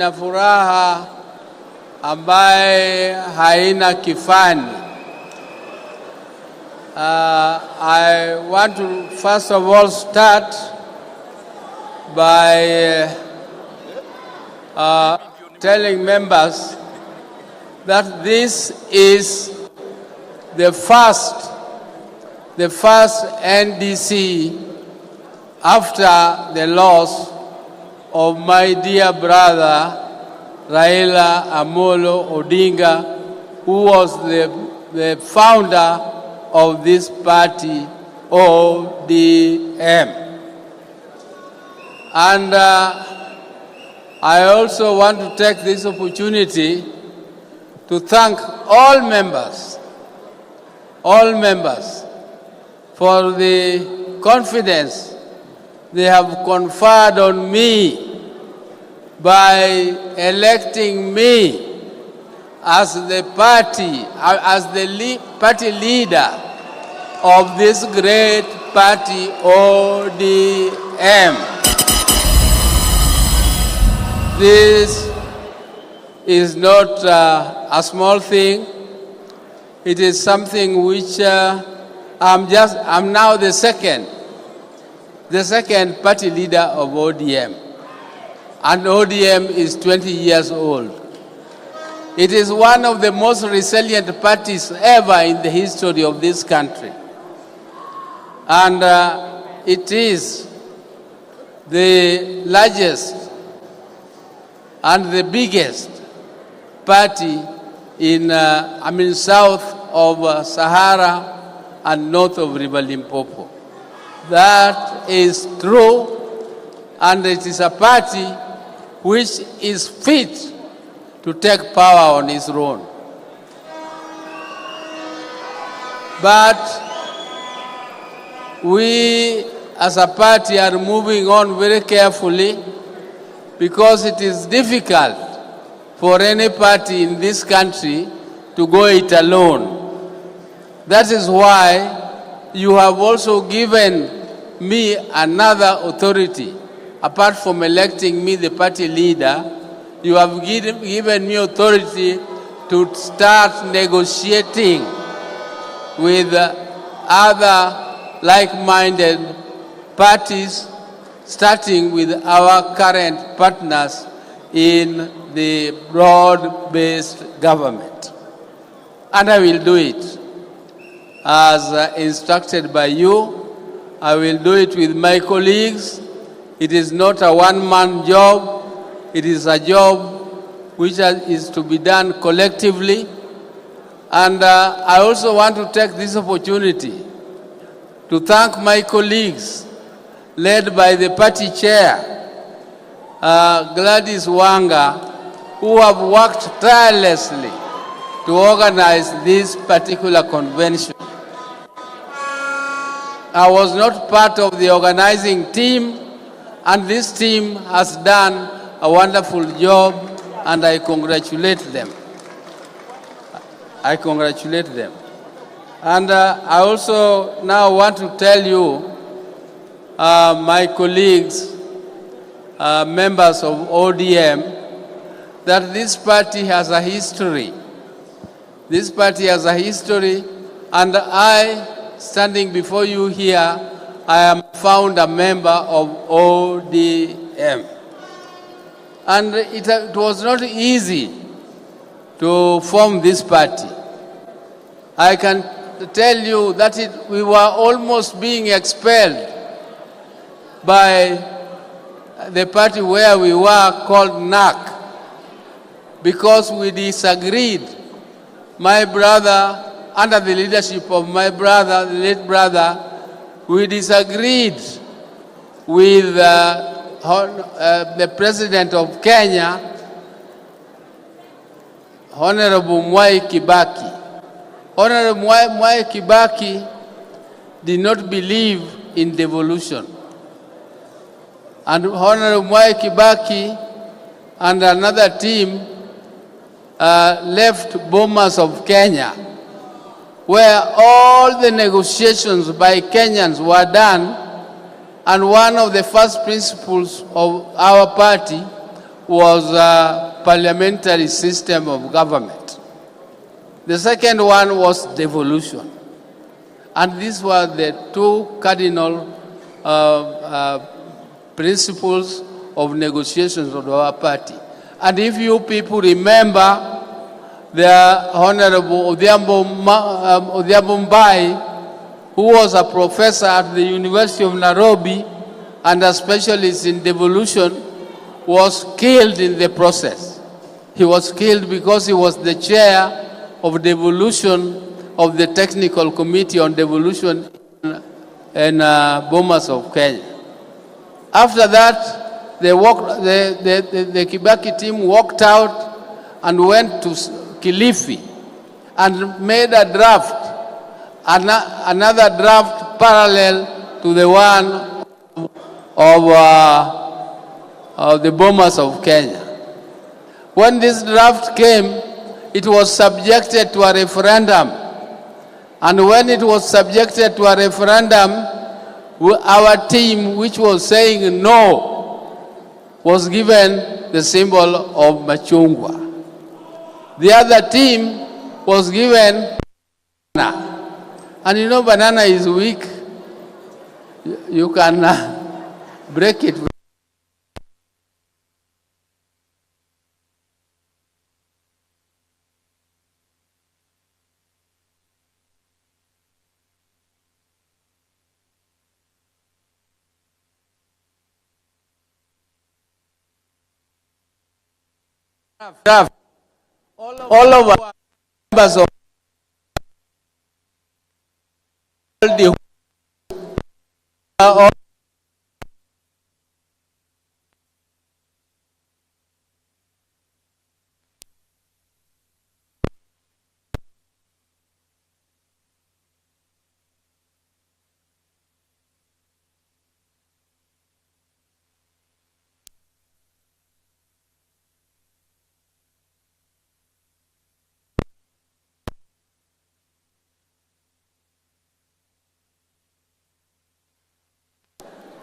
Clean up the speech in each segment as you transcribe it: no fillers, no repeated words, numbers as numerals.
Na furaha ambaye haina kifani. I want to first of all start by telling members that this is the first NDC after the loss of my dear brother Raila Amolo Odinga, who was the founder of this party, ODM. And I also want to take this opportunity to thank all members for the confidence they have conferred on me by electing me as the party leader of this great party, ODM. This is not a small thing. It is something which I'm now the second party leader of ODM. And ODM is 20 years old. It is one of the most resilient parties ever in the history of this country. And it is the largest and the biggest party in, south of Sahara and north of River Limpopo. That is true, and it is a party which is fit to take power on its own. But we as a party are moving on very carefully, because it is difficult for any party in this country to go it alone. That is why you have also given me another authority. Apart from electing me the party leader, you have given me authority to start negotiating with other like-minded parties, starting with our current partners in the broad-based government. And I will do it as instructed by you. I will do it with my colleagues. It is not a one-man job. It is a job which is to be done collectively. And I also want to take this opportunity to thank my colleagues, led by the party chair, Gladys Wanga, who have worked tirelessly to organize this particular convention. I was not part of the organizing team, and this team has done a wonderful job, and I congratulate them. And I also now want to tell you, my colleagues, members of ODM, that this party has a history. This party has a history, and I, standing before you here, I am found a member of ODM. And it was not easy to form this party. I can tell you that we were almost being expelled by the party where we were, called NAC, because we disagreed. My brother, under the leadership of my brother, the late brother, we disagreed with the President of Kenya, Honorable Mwai Kibaki. Honorable Mwai Kibaki did not believe in devolution. And Honorable Mwai Kibaki and another team left Bomas of Kenya, where all the negotiations by Kenyans were done, and one of the first principles of our party was a parliamentary system of government. The second one was devolution. And these were the two cardinal principles of negotiations of our party. And if you people remember, the Honorable Odhiambo Mbai, who was a professor at the University of Nairobi and a specialist in devolution, was killed in the process. He was killed because he was the chair of devolution of the Technical Committee on Devolution in Bomas of Kenya. After that, the Kibaki team walked out and went to Kilifi and made a draft, another draft parallel to the one of the Bomas of Kenya. When this draft came, it was subjected to a referendum. And when it was subjected to a referendum, our team, which was saying no, was given the symbol of machungwa. The other team was given banana. And you know banana is weak. You can break it. All of our members of the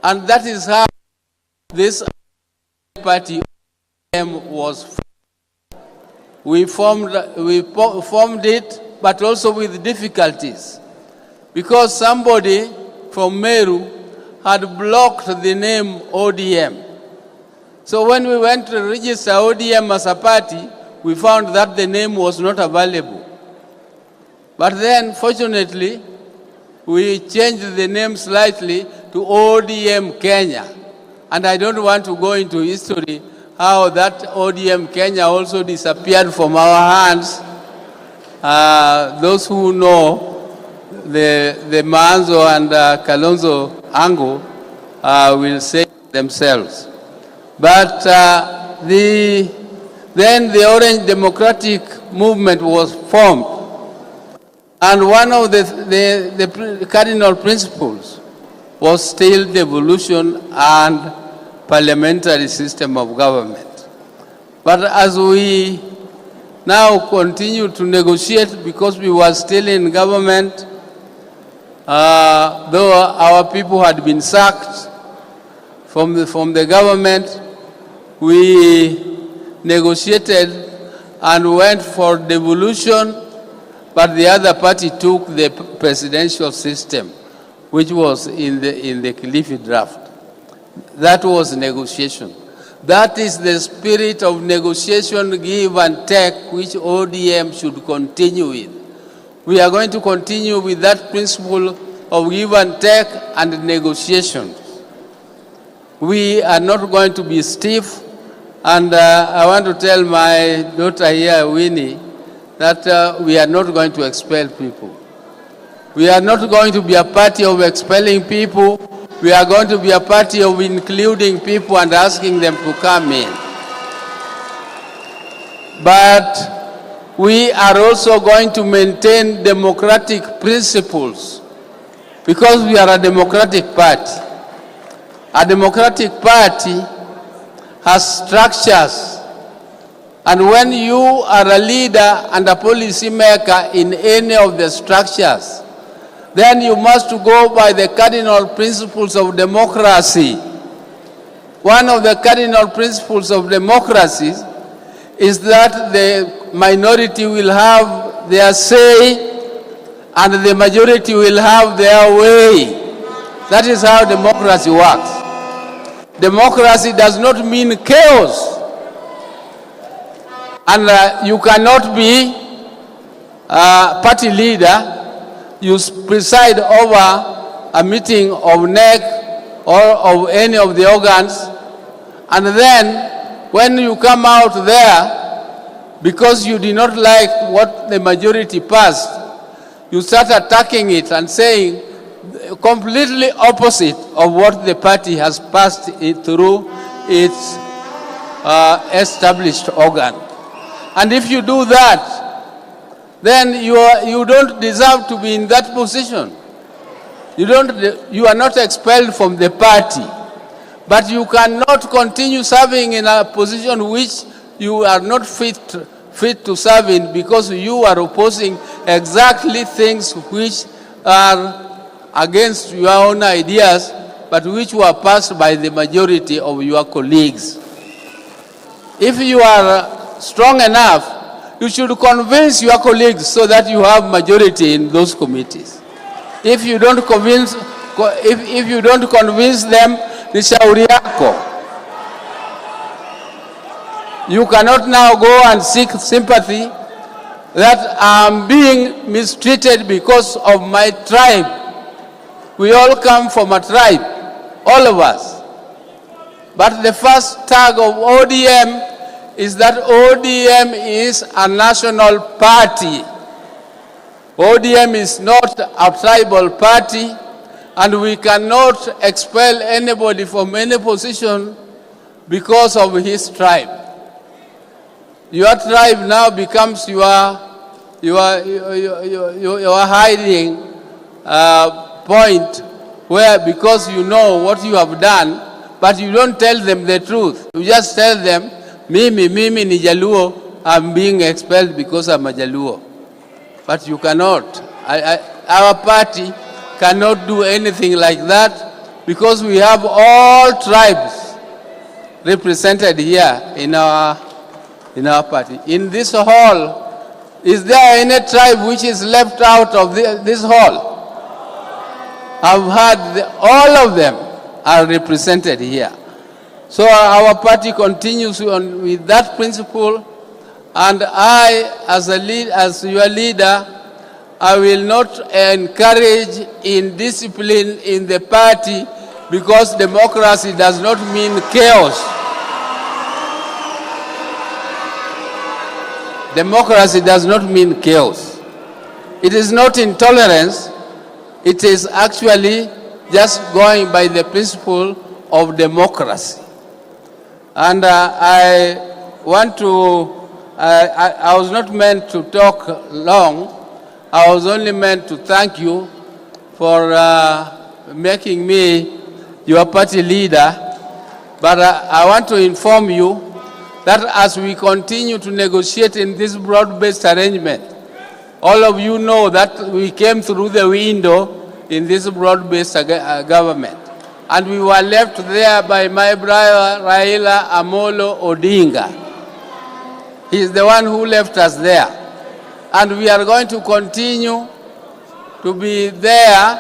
and that is how this party was formed. We formed it, but also with difficulties, because somebody from Meru had blocked the name ODM. So when we went to register ODM as a party, we found that the name was not available. But then, fortunately, we changed the name slightly to ODM Kenya. And I don't want to go into history how that ODM Kenya also disappeared from our hands. Those who know the Manzo and Kalonzo angle will say themselves. But then the Orange Democratic Movement was formed. And one of the cardinal principles was still devolution and parliamentary system of government. But as we now continue to negotiate, because we were still in government, though our people had been sacked from the government, we negotiated and went for devolution, but the other party took the presidential system, which was in the Kilifi draft. That was negotiation. That is the spirit of negotiation, give and take, which ODM should continue with. We are going to continue with that principle of give and take and negotiation. We are not going to be stiff, and I want to tell my daughter here, Winnie, that we are not going to expel people. We are not going to be a party of expelling people. We are going to be a party of including people and asking them to come in. But we are also going to maintain democratic principles, because we are a democratic party. A democratic party has structures. And when you are a leader and a policy maker in any of the structures, then you must go by the cardinal principles of democracy. one of the cardinal principles of democracy is that the minority will have their say and the majority will have their way. That is how democracy works. Democracy does not mean chaos. And you cannot be a party leader. You preside over a meeting of NEC or of any of the organs, and then when you come out there, because you did not like what the majority passed, you start attacking it and saying completely opposite of what the party has passed it through its established organ. And if you do that, then you don't deserve to be in that position. You are not expelled from the party, but you cannot continue serving in a position which you are not fit to serve in, because you are opposing exactly things which are against your own ideas, but which were passed by the majority of your colleagues. If you are strong enough, you should convince your colleagues so that you have majority in those committees. If you don't convince them, ni shauri yako. You cannot now go and seek sympathy that I'm being mistreated because of my tribe. We all come from a tribe, all of us. But the first tag of ODM is that ODM is a national party. ODM is not a tribal party, and we cannot expel anybody from any position because of his tribe. Your tribe now becomes your hiding point, where, because you know what you have done, but you don't tell them the truth. You just tell them, Mimi ni Jaluo, I'm being expelled because I'm a Jaluo. But you cannot. Our party cannot do anything like that, because we have all tribes represented here in our party. In this hall, is there any tribe which is left out of this hall? I've heard all of them are represented here. So our party continues on with that principle, and I, as your leader, I will not encourage indiscipline in the party, because democracy does not mean chaos. Democracy does not mean chaos. It is not intolerance. It is actually just going by the principle of democracy. And I want to, I was not meant to talk long. I was only meant to thank you for making me your party leader. But I want to inform you that as we continue to negotiate in this broad-based arrangement, all of you know that we came through the window in this broad-based government. And we were left there by my brother Raila Amolo Odinga. He's the one who left us there. And we are going to continue to be there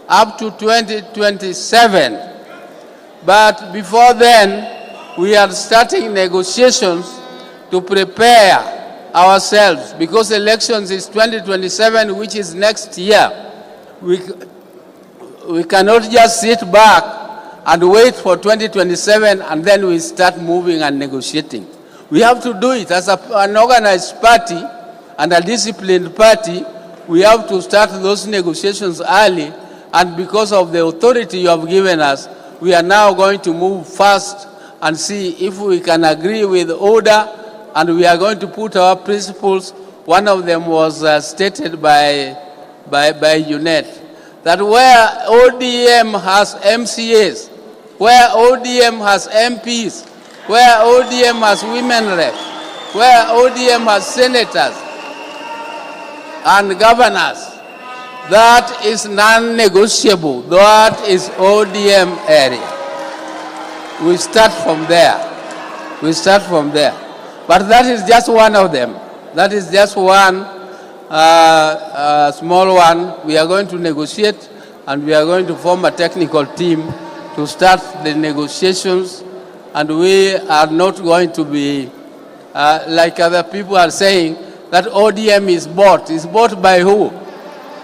up to 2027. But before then, we are starting negotiations to prepare ourselves, because elections is 2027, which is next year. We cannot just sit back and wait for 2027 and then we start moving and negotiating. We have to do it as an organized party and a disciplined party. We have to start those negotiations early, and because of the authority you have given us, we are now going to move fast and see if we can agree with order, and we are going to put our principles. One of them was stated by UNET, that where ODM has MCAs, where ODM has MPs, where ODM has women reps, where ODM has senators and governors, that is non-negotiable. That is ODM area. We start from there. We start from there. But that is just one of them. That is just one small one. We are going to negotiate, and we are going to form a technical team to start the negotiations. And we are not going to be, like other people are saying, that ODM is bought. Is bought by who?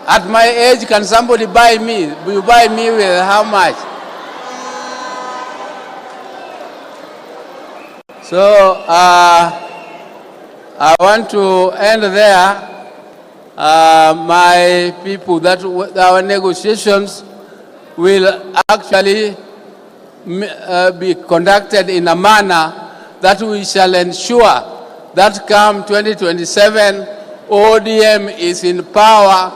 At my age, can somebody buy me? Will you buy me with how much? So I want to end there. My people, that our negotiations will actually be conducted in a manner that we shall ensure that come 2027, ODM is in power